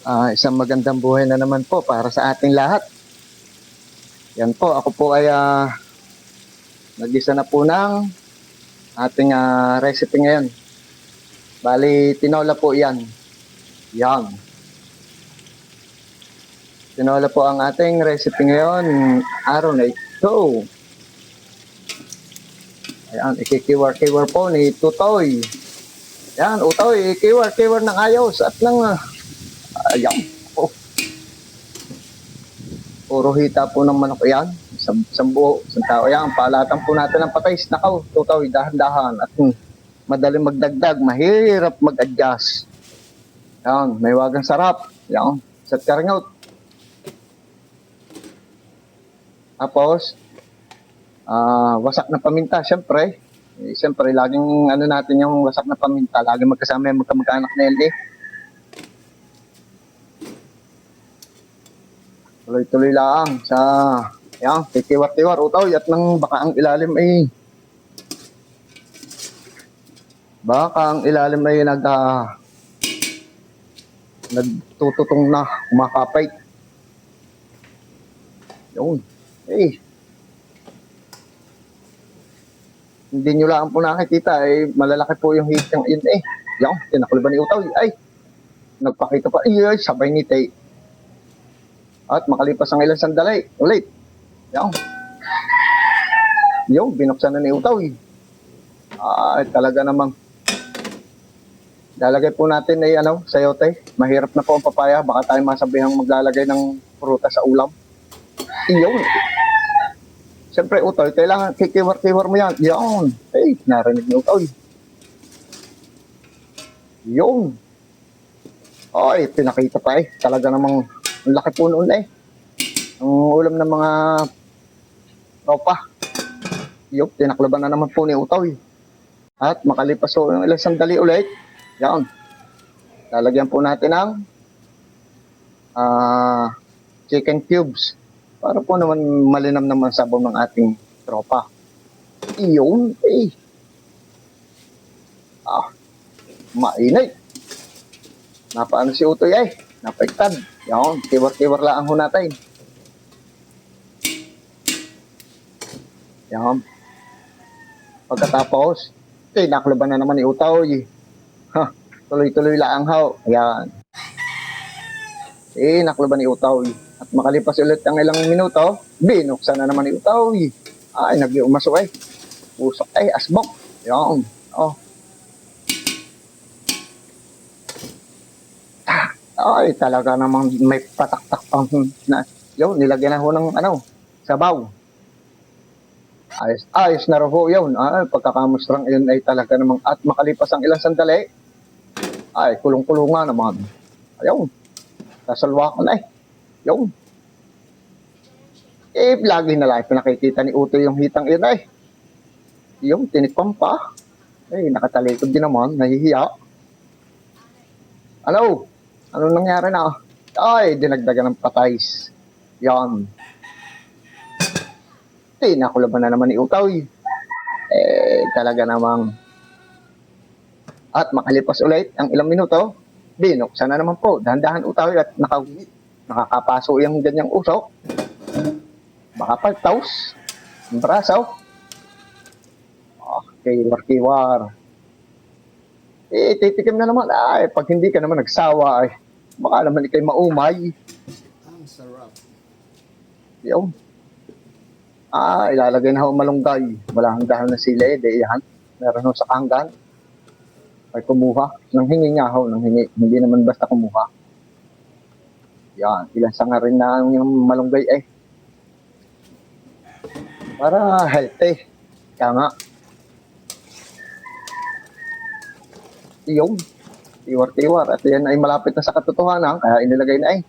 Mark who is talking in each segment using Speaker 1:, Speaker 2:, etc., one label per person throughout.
Speaker 1: Isang magandang buhay na naman po para sa ating lahat. Yan po, ako po ay nag-isa na po ng ating recipe ngayon. Bali, tinola po yan. Yan. Tinola po ang ating recipe ngayon. Araw na ito. Ayan, ikikiwar-kiwar po ni Tutoy. Yan, Utoy, ikiwar-kiwar ng ayos at ng ayan. Oh. Puro hita po ng manok yan. Sambuo, isang tao yan. Palatan po natin ng patay. Nakaw, Tutoy, dahan-dahan. At madaling magdagdag, mahirap mag-adjust. Yan, may wagang sarap. Yan, sa karingot. Tapos, wasak na paminta, syempre. Siyempre, laging natin yung wasak na paminta. Laging magkasama yung magkamag-anak na yan eh. Tuloy-tuloy lang sa, yan, tikiwar-tiwar, Utoy, at nang baka ang ilalim ay nagtututong na, kumakapay. Yun. Hindi nyo lang po nakikita, malalaki po yung hit yung yun eh. Yan, tinakuliban ni Utoy. Nagpakita pa, sabay ni Tay. At makalipas ang ilang sandali, ulit. Yan. Yung, binuksan na ni Utoy. Talaga namang lalagay po natin ay sayote. Mahirap na po ang papaya. Baka tayo masabihang maglalagay ng prutas sa ulam. Iyon. Siyempre, Utoy, kailangan kikiwar-kiwar mo yan. Yun. Narinig ni Utoy. Yun. Pinakita pa Talaga namang ang laki po noon Ang ulam ng mga tropa. Yun, tinaklaban na naman po ni Utoy. At makalipas po ng ilang sandali ulit. Yan. Lalagyan po natin ng chicken cubes. Para po naman malinam naman sabaw ng ating tropa. Iyon, mainit. Napaano si Utoy napaiktad. Yan, kiwar-kiwar lang ho natin. Yan. Pagkatapos, nakluban na naman ni Utoy. Tuloy-tuloy lang ho. Ayan. Nakluban ni Utoy. At makalipas ulit ang ilang minuto, binuksan na naman ni Utoy. Nag-iumaso Usok asbok. Yan. Talaga namang may patak-tak pang yun, nilagyan na ho ng sabaw. Ayos na rin ho yun. Pagkakamustrang yun ay talaga namang at makalipas ang ilang sandali, kulong-kulong nga naman. Ayun. Sasalwa ko na Yun. Lagi na lang pinakikita ni Utoy yung hitang yun Yung tinikpang pa. Nakatalikod din naman. Nahihiya. Ano nangyari na? Dinagdagan ng patays. Yan. Nakulaban na naman ni Utoy. Talaga namang at makalipas ulit ang ilang minuto, binuksan na naman po. Dahan-dahan Utoy at nakakapaso yung ganyang usok. Baka paltaws. Ang braso. Kiwar-kiwar. Titikim na naman. Pag hindi ka naman nagsawa, baka naman ikay maumay.
Speaker 2: Ang sarap.
Speaker 1: Yun. Ilalagay na ho malunggay. Wala hang dahon na sila yan. Meron ho sa kanggan. Ay kumuha. Nang hingi nga ho, nang hingi. Hindi naman basta kumuha. Yan. Ilan sa nga rin na yung malunggay para healthy. Kaya nga. Yung tiwar-tiwar. At yan ay malapit na sa katotohanan. Kaya inilagay na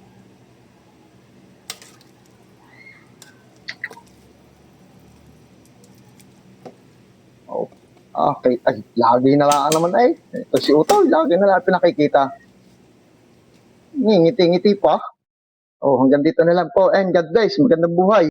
Speaker 1: Okay. Lagi na lang naman Ito si Utoy, lagi na lang pinakikita. Ngiti-ngiti pa. Hanggang dito na lang po. And God bless. Magandang buhay.